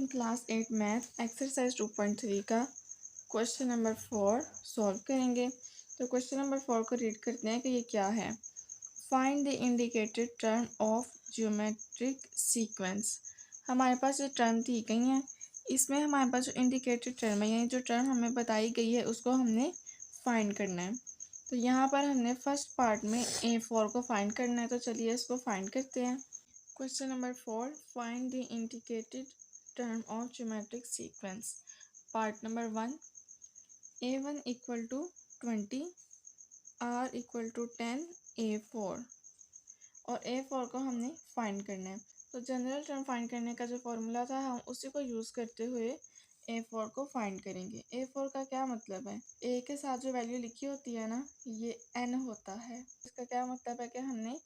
हम class 8 math exercise 2.3 का question number 4 solve करेंगे। तो क्वेश्चन नंबर 4 को रीड करते हैं कि ये क्या है। Find the indicated term of geometric sequence. हमारे पास जो टर्म दी गई हैं, इसमें हमारे पास जो इंडिकेटेड टर्म है यानी जो टर्म हमें बताई गई है उसको हमने फाइंड करना है। तो यहाँ पर हमने फर्स्ट पार्ट में A4 को फाइंड करना है, तो चलिए इसको फाइंड करते हैं। Question number 4. Find the indicated term of geometric sequence. Part number 1. A1 equal to 20, R equal to 10, A4 और A4 को हमने फाइंड करना है। तो जनरल टर्म फाइंड करने का जो फॉर्मूला था हम उसी को यूज़ करते हुए A4 को फाइंड करेंगे। A4 का क्या मतलब है, A के साथ जो वैल्यू लिखी होती है ना, ये N होता है। इसका क्या मतलब है कि हमने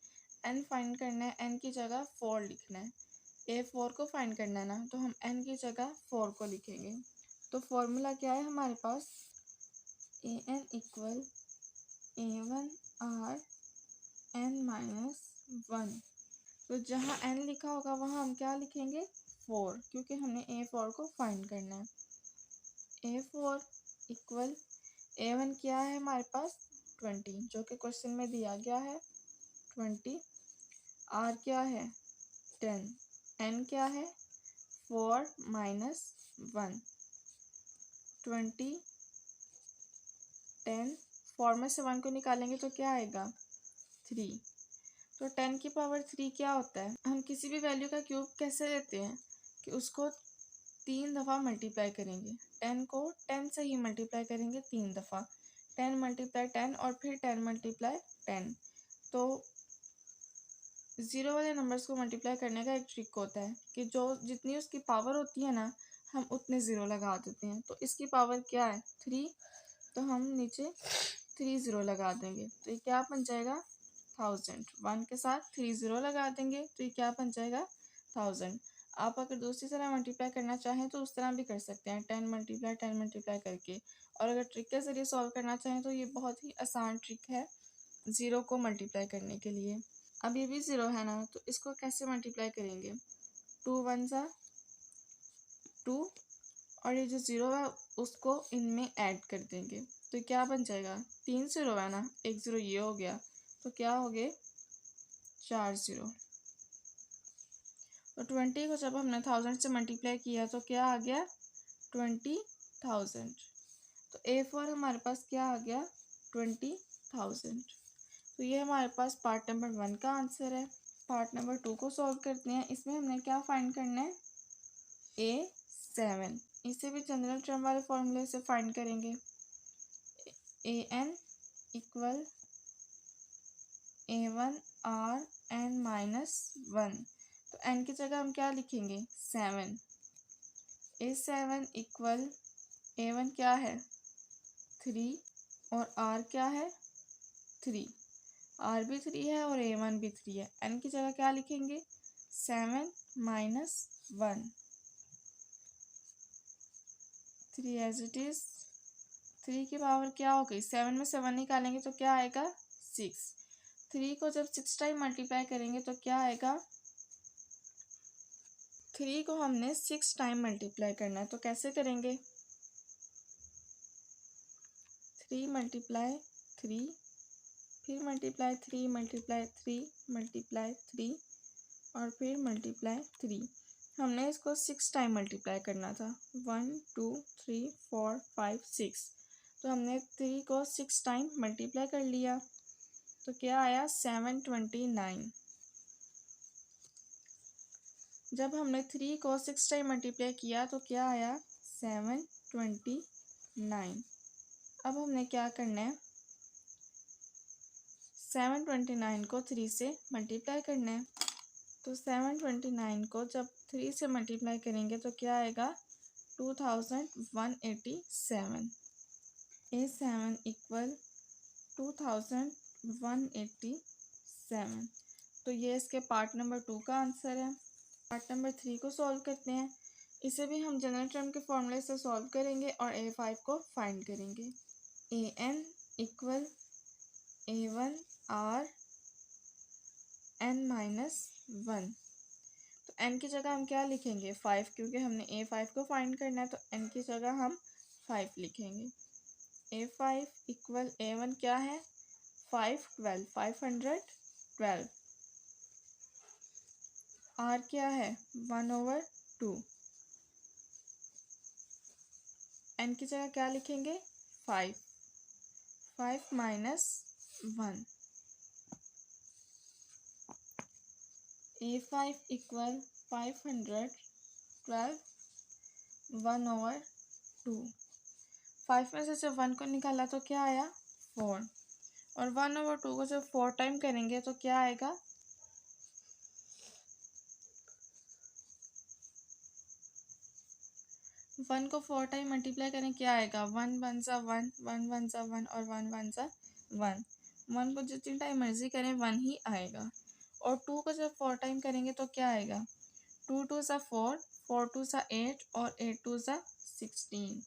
n फाइंड करना है, n की जगह 4 लिखना है। A4 को फाइंड करना है ना, तो हम n की जगह 4 को लिखेंगे। तो फॉर्मूला क्या है हमारे पास, an equal A1 R n minus 1। तो जहाँ n लिखा होगा वहाँ हम क्या लिखेंगे, 4, क्योंकि हमने A4 को फाइंड करना है। A4 इक्वल A1 क्या है हमारे पास 20, जो कि क्वेश्चन में दिया गया है 20। R क्या है 10, n क्या है 4 माइनस 1। 20 10, 4 में से 1 को निकालेंगे तो क्या आएगा 3। तो 10 की पावर 3 क्या होता है, हम किसी भी वैल्यू का क्यूब कैसे लेते हैं कि उसको 3 दफ़ा मल्टीप्लाई करेंगे। 10 को 10 से ही मल्टीप्लाई करेंगे 3 दफ़ा, 10 मल्टीप्लाई 10 और फिर 10 मल्टीप्लाई 10। तो ज़ीरो वाले नंबर्स को मल्टीप्लाई करने का एक ट्रिक होता है कि जो जितनी उसकी पावर होती है ना, हम उतने ज़ीरो लगा देते हैं। तो इसकी पावर क्या है 3, तो हम नीचे 3 ज़ीरो लगा देंगे, तो ये क्या बन जाएगा 1000। 1 के साथ 3 ज़ीरो लगा देंगे तो ये क्या बन जाएगा 1000। आप अगर दूसरी तरह मल्टीप्लाई करना चाहें तो उस तरह भी कर सकते हैं, 10 मल्टीप्लाई करके। और अगर ट्रिक के ज़रिए सॉल्व करना चाहें तो ये बहुत ही आसान ट्रिक है ज़ीरो को मल्टीप्लाई करने के लिए। अब ये भी ज़ीरो है ना, तो इसको कैसे मल्टीप्लाई करेंगे, 2 1 ज़ा 2 और ये जो ज़ीरो है उसको इनमें ऐड कर देंगे, तो क्या बन जाएगा 3 ज़ीरो है ना, एक ज़ीरो ये हो गया, तो क्या हो गए 4 ज़ीरो। तो 20 को जब हमने 1000 से मल्टीप्लाई किया तो क्या आ गया 20,000। तो A4 हमारे पास क्या आ गया 20,000। तो ये हमारे पास पार्ट नंबर 1 का आंसर है। पार्ट नंबर 2 को सॉल्व करते हैं। इसमें हमने क्या फाइंड करना है A7, इसे भी जनरल टर्म वाले फॉर्मूले से फाइंड करेंगे। AN equal A1 R n minus 1। तो n की जगह हम क्या लिखेंगे 7। A7 इक्वल A1 क्या है 3 और R क्या है 3, R भी 3 है और A1 भी 3 है। n की जगह क्या लिखेंगे 7 माइनस 1, 3 एज इट इज़। 3 की पावर क्या हो गई, 7 में से 1 निकालेंगे तो क्या आएगा 6। 3 को जब 6 टाइम मल्टीप्लाई करेंगे तो क्या आएगा, 3 को हमने 6 टाइम मल्टीप्लाई करना है, तो कैसे करेंगे 3 मल्टीप्लाई 3, फिर मल्टीप्लाई 3 मल्टीप्लाई 3 मल्टीप्लाई 3 और फिर मल्टीप्लाई 3। हमने इसको 6 टाइम मल्टीप्लाई करना था, 1 2 3 4 5 6। तो हमने 3 को 6 टाइम मल्टीप्लाई कर लिया, तो क्या आया 729। जब हमने 3 को 6 टाइम मल्टीप्लाई किया तो क्या आया 729। अब हमने क्या करना है 729 को 3 से मल्टीप्लाई करना है। तो 729 को जब 3 से मल्टीप्लाई करेंगे तो क्या आएगा 2187। A7 equal 2187। तो ये इसके पार्ट नंबर 2 का आंसर है। पार्ट नंबर 3 को सॉल्व करते हैं। इसे भी हम जनरल टर्म के फॉर्मूले से सॉल्व करेंगे और A5 को फाइंड करेंगे। AN equal A1 R n minus 1। तो n की जगह हम क्या लिखेंगे 5, क्योंकि हमने a5 को फाइंड करना है, तो n की जगह हम 5 लिखेंगे। a5 इक्वल a1 क्या है 512, 512। r क्या है 1/2। n की जगह क्या लिखेंगे 5, 5 माइनस 1। a5 equal 512 1/2। 5 में से जब 1 को निकाला तो क्या आया 4, और 1/2 को जब 4 टाइम करेंगे तो क्या आएगा 1 को 4 टाइम मल्टीप्लाई करें क्या आएगा 1 1 सा 1, 1 1 सा 1 और 1 1 सा 1। 1 को जितनी टाइम मर्जी करें 1 ही आएगा। और 2 को जब 4 टाइम करेंगे तो क्या आएगा 2 2 सा 4, 4 2 सा 8 और 8 2 सा 16।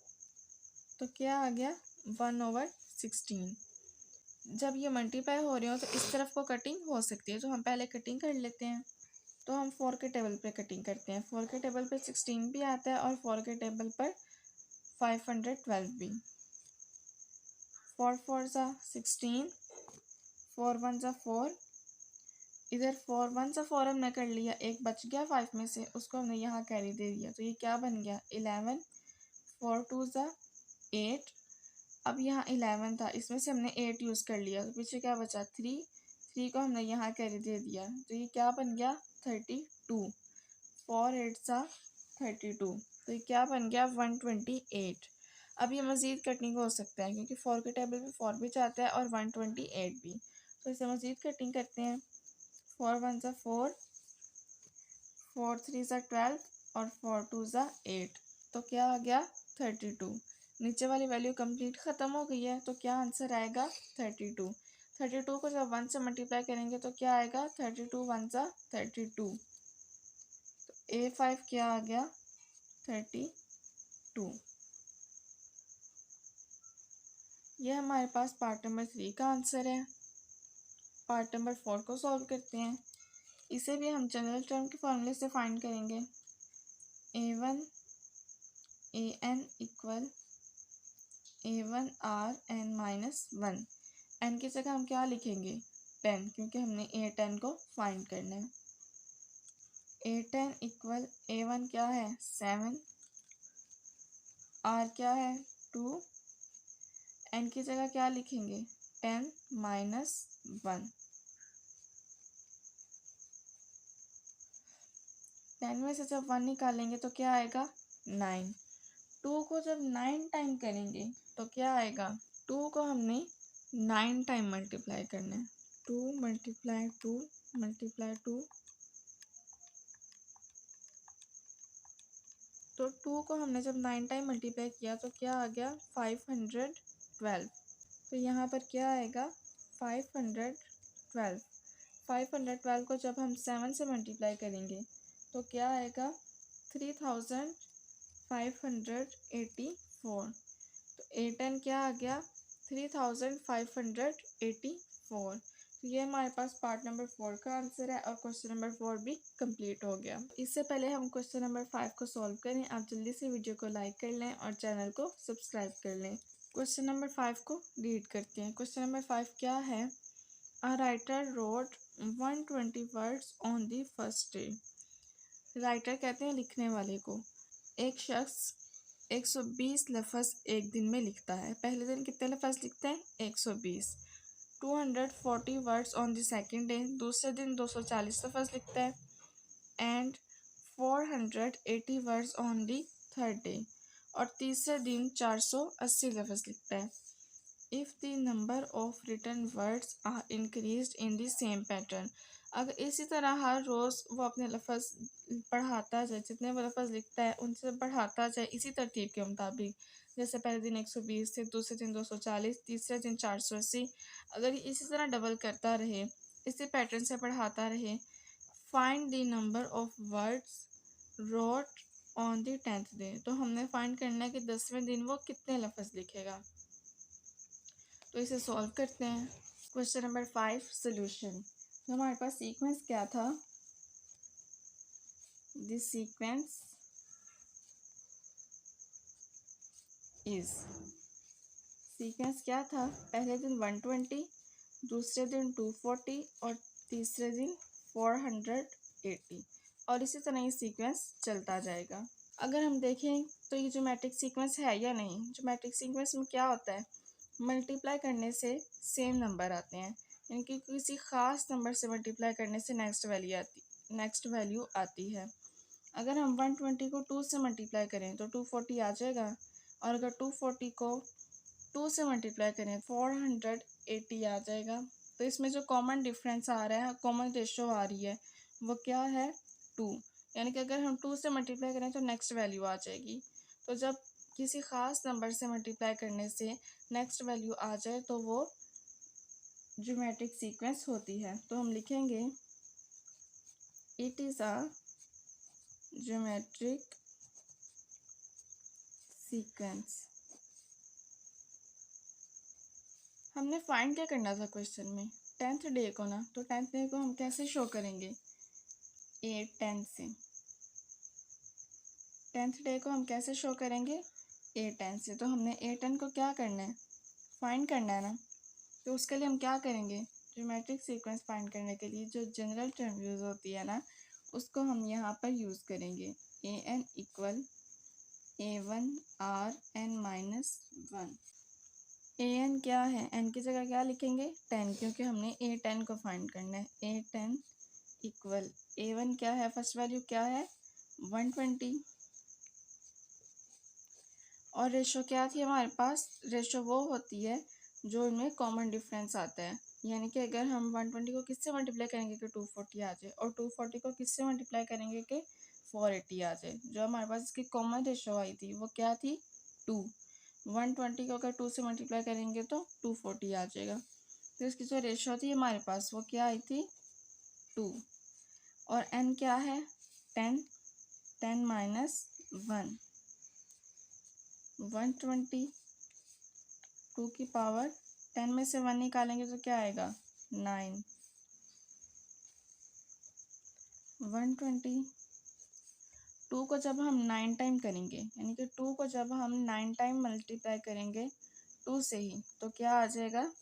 तो क्या आ गया 1/16। जब ये मल्टीप्लाई हो रहे हो तो इस तरफ को कटिंग हो सकती है, तो हम पहले कटिंग कर लेते हैं। तो हम 4 के टेबल पे कटिंग करते हैं। 4 के टेबल पे 16 भी आता है और 4 के टेबल पर 512 भी। 4 4 सा 16, 4 1 सा 4, इधर 4 1 सा 4 हमने कर लिया, एक बच गया 5 में से, उसको हमने यहाँ कैरी दे दिया, तो ये क्या बन गया 11। 4 2 सा 8, अब यहाँ 11 था, इसमें से हमने 8 यूज़ कर लिया, तो पीछे क्या बचा 3, 3 को हमने यहाँ कैरी दे दिया, तो ये क्या बन गया 32। 4 8 सा 32, तो ये क्या बन गया 128। अब ये मज़ीद कटिंग हो सकता है क्योंकि 4 के टेबल पे 4 भी चाहता है और 128 भी, तो इसे मज़ीद कटिंग करते हैं। 4 1 सा 4, 4 3 सा 12 और 4 2 सा 8, तो क्या आ गया 32। नीचे वाली वैल्यू कंप्लीट ख़त्म हो गई है, तो क्या आंसर आएगा 32। 32 को जब 1 से मल्टीप्लाई करेंगे तो क्या आएगा 32 1 सा 32। तो a5 क्या आ गया 32। यह हमारे पास पार्ट नंबर 3 का आंसर है। पार्ट नंबर 4 को सॉल्व करते हैं। इसे भी हम जनरल टर्म के फॉर्मूले से फाइंड करेंगे। a1 an equal a1 r n minus 1। n की जगह हम क्या लिखेंगे 10, क्योंकि हमने a10 को फाइंड करना है। a10 इक्वल a1 क्या है 7, r क्या है 2, n की जगह क्या लिखेंगे 10 माइनस 1। 10 में से जब 1 निकालेंगे तो क्या आएगा 9। 2 को जब 9 टाइम करेंगे तो क्या आएगा 2 को हमने 9 टाइम मल्टीप्लाई करना है। 2 मल्टीप्लाई 2 मल्टीप्लाई 2, तो 2 को हमने जब 9 टाइम मल्टीप्लाई किया तो क्या आ गया 512। तो यहाँ पर क्या आएगा 512। 512 को जब हम 7 से मल्टीप्लाई करेंगे तो क्या आएगा 3584। तो a10 क्या आ गया 3584। तो ये हमारे पास पार्ट नंबर 4 का आंसर है और क्वेश्चन नंबर 4 भी कंप्लीट हो गया। इससे पहले हम क्वेश्चन नंबर 5 को सॉल्व करें, आप जल्दी से वीडियो को लाइक कर लें और चैनल को सब्सक्राइब कर लें। क्वेश्चन नंबर 5 को रीड करते हैं। क्वेश्चन नंबर 5 क्या है, a writer wrote 120 words on the first day. Writer कहते हैं लिखने वाले को। एक शख्स 120 लफ्ज़ एक दिन में लिखता है। पहले दिन कितने लफ्ज़ लिखते हैं 120। 240 words on the second day, दूसरे दिन 240 लफ्ज़ लिखता है। And 480 words on the third day, और तीसरे दिन 480 लफ्ज़ लिखता है। If the number of written words are increased in the same pattern, अगर इसी तरह हर रोज़ वो अपने लफ्ज़ बढ़ाता जाए, जितने वो लफ्ज़ लिखता है उनसे बढ़ाता जाए इसी तरतीब के मुताबिक, जैसे पहले दिन 120 थे, दूसरे दिन 240, तीसरे दिन 480, अगर ये इसी तरह डबल करता रहे, इसी पैटर्न से बढ़ाता रहे, find the number of words road on the 10th day, तो हमने फाइंड करना है कि 10वें दिन वो कितने लफ्ज़ लिखेगा। तो इसे सॉल्व करते हैं। Question number 5 solution. तो हमारे पास सीक्वेंस क्या था, दिस सीक्वेंस इज, सीक्वेंस क्या था, पहले दिन 120, दूसरे दिन 240 और तीसरे दिन 480, और इसी तरह ये सीक्वेंस चलता जाएगा। अगर हम देखें तो ये ज्योमेट्रिक सीक्वेंस है या नहीं। ज्योमेट्रिक सीक्वेंस में क्या होता है, मल्टीप्लाई करने से सेम नंबर आते हैं, यानी कि किसी ख़ास नंबर से मल्टीप्लाई करने से नेक्स्ट वैल्यू आती है। अगर हम 120 को 2 से मल्टीप्लाई करें तो 240 आ जाएगा, और अगर 240 को 2 से मल्टीप्लाई करें 480 आ जाएगा। तो इसमें जो कॉमन डिफरेंस आ रहा है, कॉमन रेशो आ रही है, वो क्या है, 2। यानी कि अगर हम 2 से मल्टीप्लाई करें तो नेक्स्ट वैल्यू आ जाएगी। तो जब किसी ख़ास नंबर से मल्टीप्लाई करने से नेक्स्ट वैल्यू आ जाए तो वो ज्योमेट्रिक सीक्वेंस होती है। तो हम लिखेंगे it is a geometric sequence. हमने फाइंड क्या करना था क्वेश्चन में, 10th डे को ना, तो 10th डे को हम कैसे शो करेंगे, 8-10 से। 10th डे को हम कैसे शो करेंगे, 8-10 से। तो हमने 8-10 को क्या करना है, फाइंड करना है ना। तो उसके लिए हम क्या करेंगे, ज्योमेट्रिक सीक्वेंस फाइंड करने के लिए जो जनरल टर्म यूज़ होती है ना, उसको हम यहाँ पर यूज़ करेंगे, an equal a1 r n minus 1। an क्या है, n की जगह क्या लिखेंगे, 10, क्योंकि हमने a10 को फाइंड करना है। a10 इक्वल a1 क्या है, फर्स्ट वैल्यू क्या है, 120, और रेशो क्या थी हमारे पास, रेशो वो होती है जो इनमें कॉमन डिफरेंस आता है। यानी कि अगर हम 120 को किससे मल्टीप्लाई करेंगे कि 240 आ जाए, और 240 को किससे मल्टीप्लाई करेंगे कि 480 आ जाए। जो हमारे पास इसकी कॉमन रेशो आई थी वो क्या थी, 2। 120 को अगर 2 से मल्टीप्लाई करेंगे तो 240 आ जाएगा। तो इसकी जो रेशो थी हमारे पास वो क्या आई थी, 2। और n क्या है, 10, 10 माइनस 1, 120। 2 की पावर 10 में से 1 निकालेंगे तो क्या आएगा, 9। 120, 2 को जब हम 9 टाइम करेंगे, यानी कि 2 को जब हम 9 टाइम मल्टीप्लाई करेंगे 2 से ही, तो क्या आ जाएगा,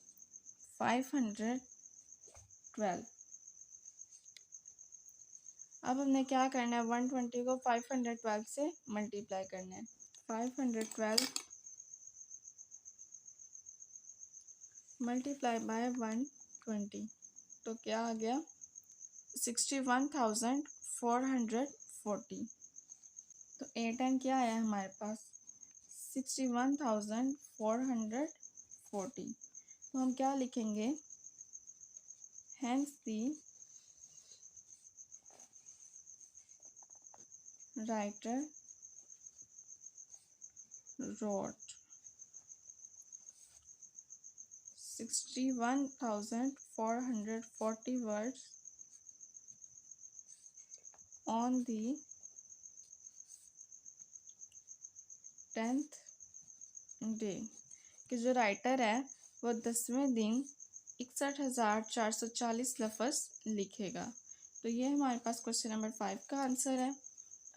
512। अब हमने क्या करना है, 120 को 512 से मल्टीप्लाई करना है। 512 मल्टीप्लाई बाय 120, तो क्या आ गया, 61,440। तो a10 क्या आया हमारे पास, 61,440। तो हम क्या लिखेंगे, hence the writer wrote 61,440 words on the 10th day। कि जो राइटर है वो 10वें दिन 61,440 लफ्ज़ लिखेगा। तो ये हमारे पास क्वेश्चन नंबर 5 का आंसर है।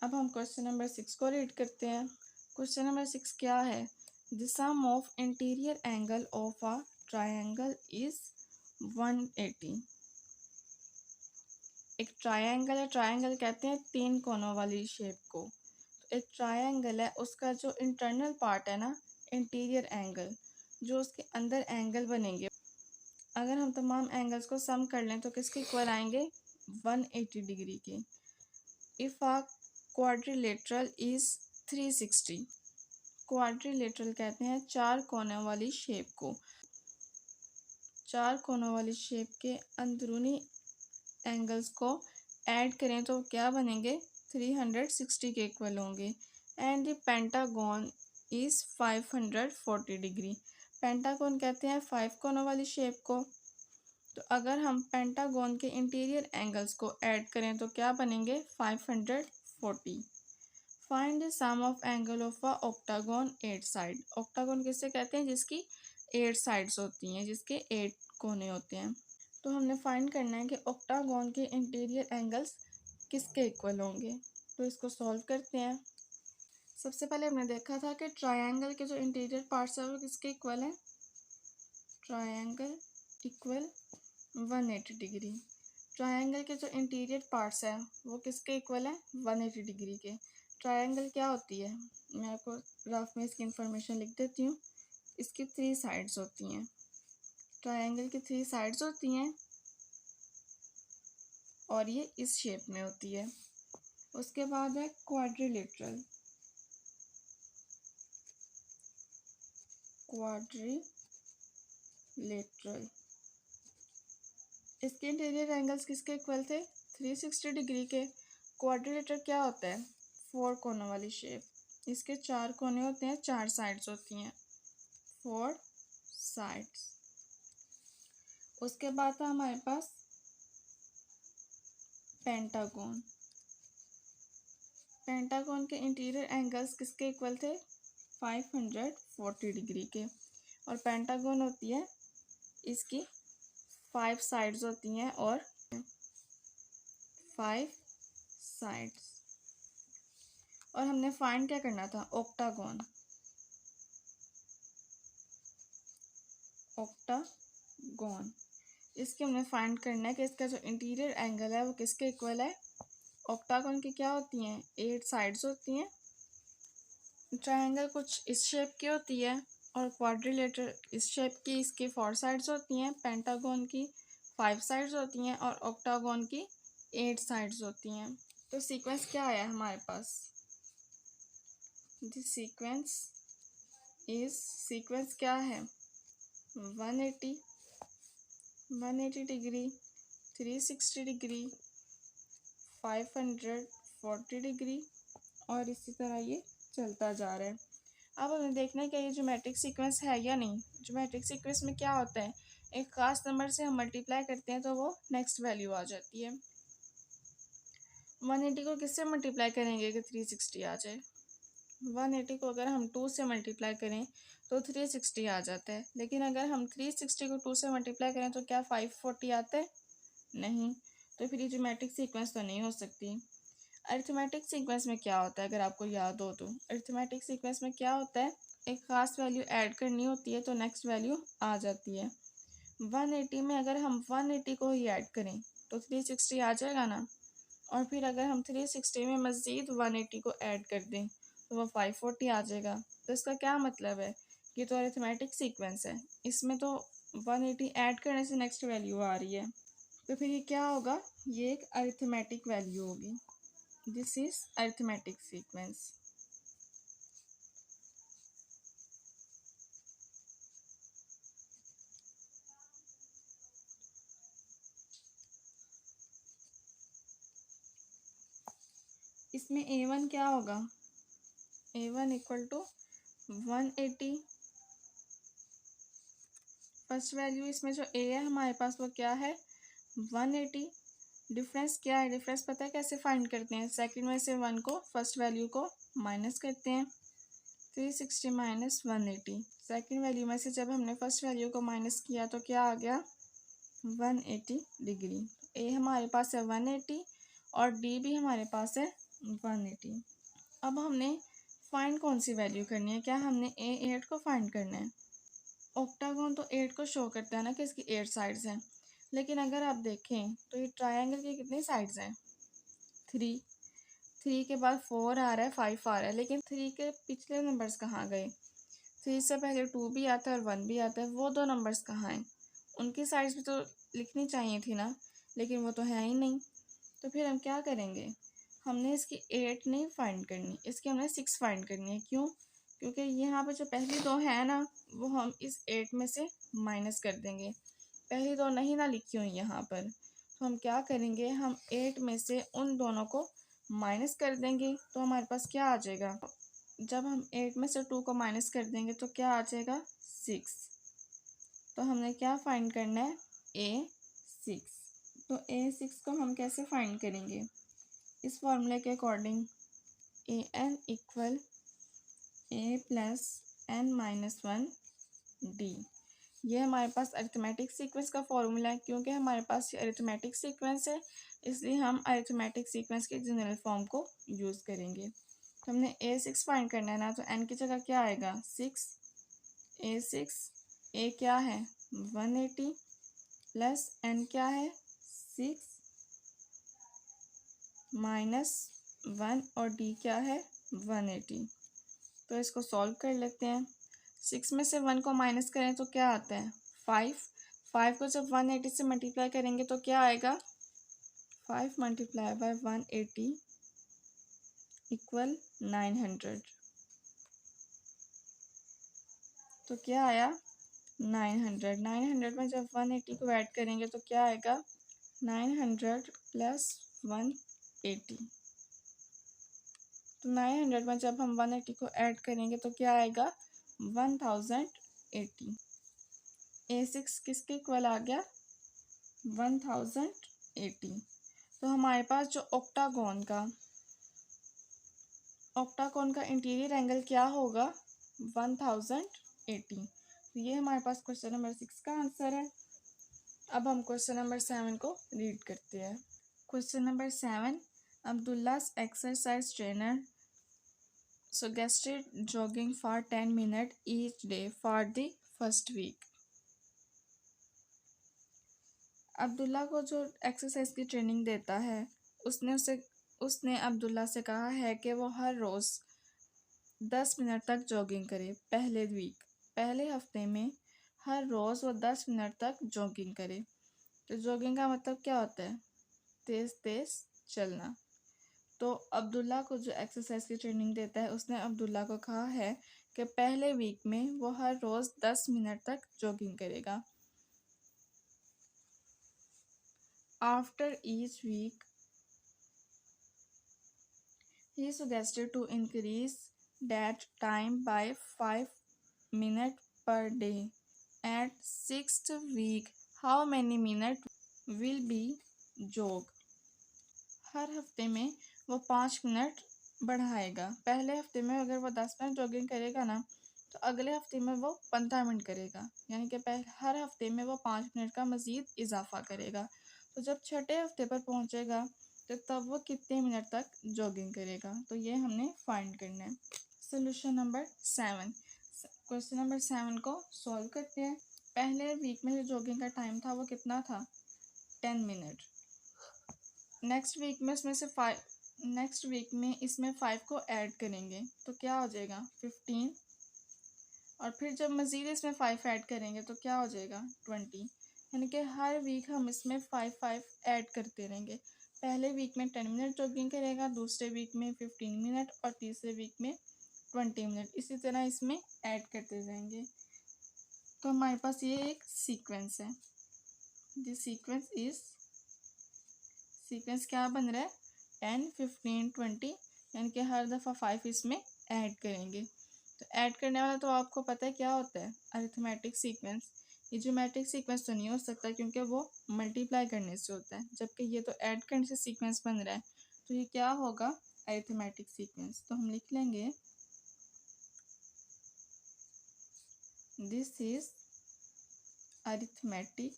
अब हम क्वेश्चन नंबर 6 को रीड करते हैं। क्वेश्चन नंबर 6 क्या है, the sum of interior angle of a triangle is 180। एक ट्रायंगल है, ट्रायंगल कहते हैं 3 कोनों वाली शेप को। तो एक ट्रायंगल है, उसका जो इंटरनल पार्ट है ना, इंटीरियर एंगल, जो उसके अंदर एंगल बनेंगे, अगर हम तमाम एंगल्स को सम कर लें तो किसके इक्वल आएंगे, 180 डिग्री के। If a quadrilateral is 360। Quadrilateral कहते हैं 4 कोनों वाली शेप को। 4 कोनों वाली शेप के अंदरूनी एंगल्स को ऐड करें तो क्या बनेंगे, 360 के इक्वल होंगे। And the pentagon is 540 degree. Pentagon कहते हैं 5 कोनों वाली शेप को। तो अगर हम पेंटागन के इंटीरियर एंगल्स को ऐड करें तो क्या बनेंगे, 540। Find the sum of angle of a octagon 8 side. Octagon किससे कहते हैं, जिसकी 8 साइड्स होती हैं, जिसके 8 कोने होते हैं। तो हमने फाइंड करना है कि ऑक्टागन के इंटीरियर एंगल्स किसके इक्वल होंगे। तो इसको सॉल्व करते हैं। सबसे पहले हमने देखा था कि ट्रायंगल के जो इंटीरियर पार्ट्स है वो किसके इक्वल है, ट्रायंगल इक्वल 180 डिग्री। ट्रायंगल के जो इंटीरियर पार्ट्स हैं वो किसके इक्वल है, 180 डिग्री के। ट्रायंगल क्या होती है, मैं आपको रफ में इसकी इंफॉर्मेशन लिख देती हूँ। इसकी 3 साइड्स होती हैं, ट्रायंगल की 3 साइड्स होती हैं और ये इस शेप में होती है। उसके बाद है क्वाड्रिलेटरल, क्वाड्रिलेटरल इसके इंटीरियर एंगल्स किसके इक्वल थे, 360 डिग्री के। क्वाड्रिलेटरल क्या होता है, 4 कोनों वाली शेप। इसके 4 कोने होते हैं, 4 साइड्स होती हैं, 4 साइड्स। उसके बाद था हमारे पास पेंटागन। पेंटागन के इंटीरियर एंगल्स किसके इक्वल थे, 540 डिग्री के। और पेंटागन होती है, इसकी 5 साइड्स होती हैं और 5 साइड्स। और हमने फाइंड क्या करना था, ऑक्टागन। ऑक्टागन इसके हमने फाइंड करना है कि इसका जो इंटीरियर एंगल है वो किसके इक्वल है। ऑक्टागन की क्या होती हैं, 8 साइड्स होती हैं। ट्रायंगल कुछ इस शेप की होती है और क्वाड्रिलेटरल इस शेप की, इसकी 4 साइड्स होती हैं। पेंटागन की 5 साइड्स होती हैं और ऑक्टागन की 8 साइड्स होती हैं। तो सीक्वेंस क्या आया हमारे पास, दिस सीक्वेंस क्या है, 180 डिग्री, 360 डिग्री, 540 डिग्री और इसी तरह ये चलता जा रहा है। अब हमें देखना है कि ये ज्योमेट्रिक सीक्वेंस है या नहीं। ज्योमेट्रिक सीक्वेंस में क्या होता है, एक खास नंबर से हम मल्टीप्लाई करते हैं तो वो नेक्स्ट वैल्यू आ जाती है। 180 को किससे मल्टीप्लाई करेंगे कि 360 आ जाए, 180 को अगर हम 2 से मल्टीप्लाई करें तो 360 आ जाता है। लेकिन अगर हम 360 को 2 से मल्टीप्लाई करें तो क्या 540 आता है, नहीं। तो फिर ये ज्योमेट्रिक सीक्वेंस तो नहीं हो सकती। अरिथमेटिक सीक्वेंस में क्या होता है, अगर आपको याद हो तो अरिथमेटिक सीक्वेंस में क्या होता है, एक ख़ास वैल्यू ऐड करनी होती है तो नेक्स्ट वैल्यू आ जाती है। 180 में अगर हम 180 को ही ऐड करें तो 360 आ जाएगा ना। और फिर अगर हम 360 में मज़ीद 180 को ऐड कर दें तो वो 540 आ जाएगा। तो इसका क्या मतलब है, ये तो अरिथमेटिक सीक्वेंस है, इसमें तो 180 ऐड करने से नेक्स्ट वैल्यू आ रही है। तो फिर ये क्या होगा, ये एक अरिथमेटिक वैल्यू होगी। This is arithmetic sequence. इसमें A1 क्या होगा, A1 equal to 180। First value इसमें जो A है हमारे पास वो क्या है, 180। डिफरेंस क्या है, डिफरेंस पता है कैसे फाइंड करते हैं, सेकंड में से 1 को फर्स्ट वैल्यू को माइनस करते हैं। 360 माइनस 180, सेकंड वैल्यू में से जब हमने फर्स्ट वैल्यू को माइनस किया तो क्या आ गया, 180 डिग्री। ए हमारे पास है 180 और डी भी हमारे पास है 180। अब हमने फाइंड कौन सी वैल्यू करनी है, क्या हमने A8 को फाइंड करना है। ऑक्टागन तो 8 को शो करता है ना कि इसकी 8 साइड्स हैं। लेकिन अगर आप देखें तो ये ट्रायंगल की कितनी साइड्स हैं, 3 के बाद 4 आ रहा है, 5 आ रहा है, लेकिन 3 के पिछले नंबर्स कहाँ गए। 3 से पहले 2 भी आता है और 1 भी आता है, वो 2 नंबर्स कहाँ हैं, उनकी साइड्स भी तो लिखनी चाहिए थी ना, लेकिन वो तो है ही नहीं। तो फिर हम क्या करेंगे, हमने इसकी 8 नहीं फाइंड करनी, इसकी हमने 6 फाइंड करनी है। क्यों, क्योंकि यहाँ पे जो पहली 2 है ना वो हम इस 8 में से माइनस कर देंगे। पहली 2 नहीं ना लिखी हुई यहाँ पर, तो हम क्या करेंगे, हम 8 में से उन दोनों को माइनस कर देंगे तो हमारे पास क्या आ जाएगा। जब हम 8 में से 2 को माइनस कर देंगे तो क्या आ जाएगा, 6। तो हमने क्या फाइंड करना है, A6। तो A6 को हम कैसे फाइंड करेंगे, इस फॉर्मूले के according AN equal A plus N minus 1 D। ये हमारे पास अरिथमेटिक सीक्वेंस का फॉर्मूला है। क्योंकि हमारे पास ये अरिथमेटिक सीक्वेंस है इसलिए हम अरिथमेटिक सीक्वेंस के जनरल फॉर्म को यूज़ करेंगे। तो हमने A6 फाइंड करना है ना, तो n की जगह क्या आएगा 6, A6 A क्या है 180 प्लस n क्या है 6 माइनस 1 और d क्या है 180। तो इसको सॉल्व कर लेते हैं। 6 में से 1 को माइनस करें तो क्या आता है 5। 5 को जब 180 से मल्टीप्लाई करेंगे तो क्या आएगा 5 मल्टीप्लाई बाय 180 इक्वल 900। तो क्या आया 900। 900 में जब 180 को ऐड करेंगे तो क्या आएगा 900 प्लस 180। तो 900 में जब हम 180 को ऐड करेंगे तो क्या आएगा 1080। A6 किसके इक्वल आ गया 1080। तो हमारे पास जो ऑक्टागोन का इंटीरियर एंगल क्या होगा 1080। तो ये हमारे पास क्वेश्चन नंबर 6 का आंसर है। अब हम क्वेश्चन नंबर 7 को रीड करते हैं। Question number 7, Abdullah's exercise trainer suggested jogging for 10 minutes each day for the first week। Abdullah को जो एक्सरसाइज की ट्रेनिंग देता है उसने अब्दुल्ला से कहा है कि वो हर रोज़ 10 मिनट तक जॉगिंग करे। पहले हफ्ते में हर रोज़ वो 10 मिनट तक जॉगिंग करे। तो जॉगिंग का मतलब क्या होता है तेज़ तेज़ चलना। तो अब्दुल्ला को जो एक्सरसाइज की ट्रेनिंग देता है उसने अब्दुल्ला को कहा है कि पहले वीक में वो हर रोज़ 10 मिनट तक जॉगिंग करेगा। After each week he suggested to increase that time by 5 minutes per day. At 6th week, how many minutes will be jog? हर हफ्ते में वो 5 मिनट बढ़ाएगा। पहले हफ्ते में अगर वो 10 मिनट जॉगिंग करेगा ना तो अगले हफ्ते में वो 15 मिनट करेगा। यानी कि हर हफ्ते में वो 5 मिनट का मज़ीद इजाफा करेगा। तो जब छठे हफ्ते पर पहुंचेगा तो तब वो कितने मिनट तक जॉगिंग करेगा। तो ये हमने फाइंड करना है। सोल्यूशन नंबर 7, क्वेश्चन नंबर 7 को सॉल्व करते हैं। पहले वीक में जो जॉगिंग का टाइम था वो कितना था 10 मिनट। नेक्स्ट वीक में इसमें 5 को ऐड करेंगे तो क्या हो जाएगा 15। और फिर जब मज़ीद इसमें 5 ऐड करेंगे तो क्या हो जाएगा 20। यानी कि हर वीक हम इसमें 5 ऐड करते रहेंगे। पहले वीक में 10 मिनट जॉगिंग करेगा, दूसरे वीक में 15 मिनट और तीसरे वीक में 20 मिनट। इसी तरह इसमें ऐड करते जाएंगे। तो हमारे पास ये एक सीक्वेंस है। दिस सीक्वेंस क्या बन रहा है 10, 15, 20। यानी कि हर दफ़ा 5 इसमें ऐड करेंगे। तो ऐड करने वाला तो आपको पता है क्या होता है अरिथमेटिक सीक्वेंस। ये ज्योमेट्रिक सीक्वेंस तो नहीं हो सकता क्योंकि वो मल्टीप्लाई करने से होता है, जबकि ये तो ऐड करने से सीक्वेंस बन रहा है। तो ये क्या होगा अरिथमेटिक सीक्वेंस। तो हम लिख लेंगे दिस इज अरिथमेटिक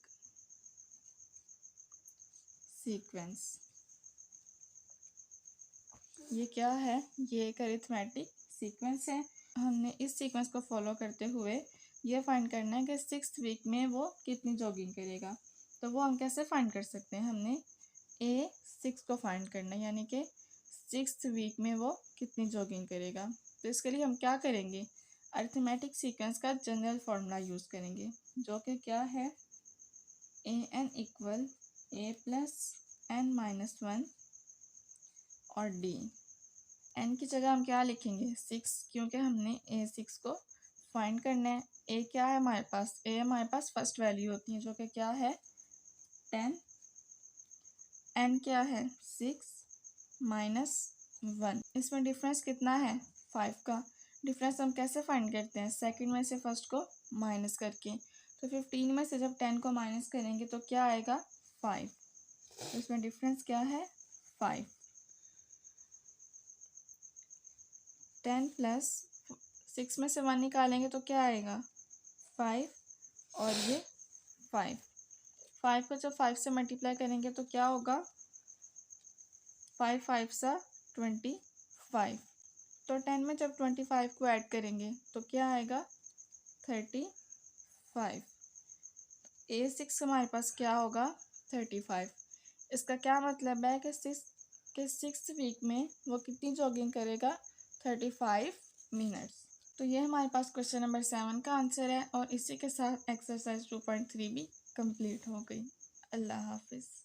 सीक्वेंस। ये क्या है ये एक अरिथमेटिक सीक्वेंस है। हमने इस सीक्वेंस को फॉलो करते हुए ये फाइंड करना है कि 6th वीक में वो कितनी जॉगिंग करेगा। तो वो हम कैसे फाइंड कर सकते हैं, हमने A6 को फाइंड करना है यानी कि 6th वीक में वो कितनी जॉगिंग करेगा। तो इसके लिए हम क्या करेंगे अरिथमेटिक सीक्वेंस का जनरल फार्मूला यूज़ करेंगे जो कि क्या है AN equal A plus N-1 और D। n की जगह हम क्या लिखेंगे 6 क्योंकि हमने A6 को फाइंड करना है। A क्या है हमारे पास A हमारे पास फर्स्ट वैल्यू होती है जो कि क्या है 10। n क्या है 6 माइनस 1। इसमें डिफरेंस कितना है 5 का। डिफरेंस हम कैसे फाइंड करते हैं सेकंड में से फर्स्ट को माइनस करके। तो 15 में से जब 10 को माइनस करेंगे तो क्या आएगा 5। तो इसमें डिफरेंस क्या है 5। 10 प्लस 6 में से 1 निकालेंगे तो क्या आएगा 5। और ये 5। 5 को जब 5 से मल्टीप्लाई करेंगे तो क्या होगा, 5 5 सा 25। तो 10 में जब 25 को ऐड करेंगे तो क्या आएगा, 35। A6 हमारे पास क्या होगा, 35। इसका क्या मतलब है कि सिक्स वीक में वो कितनी जॉगिंग करेगा, 35 मिनट्स। तो ये हमारे पास क्वेश्चन नंबर 7 का आंसर है और इसी के साथ एक्सरसाइज 2.3 भी कंप्लीट हो गई। अल्लाह हाफिज़।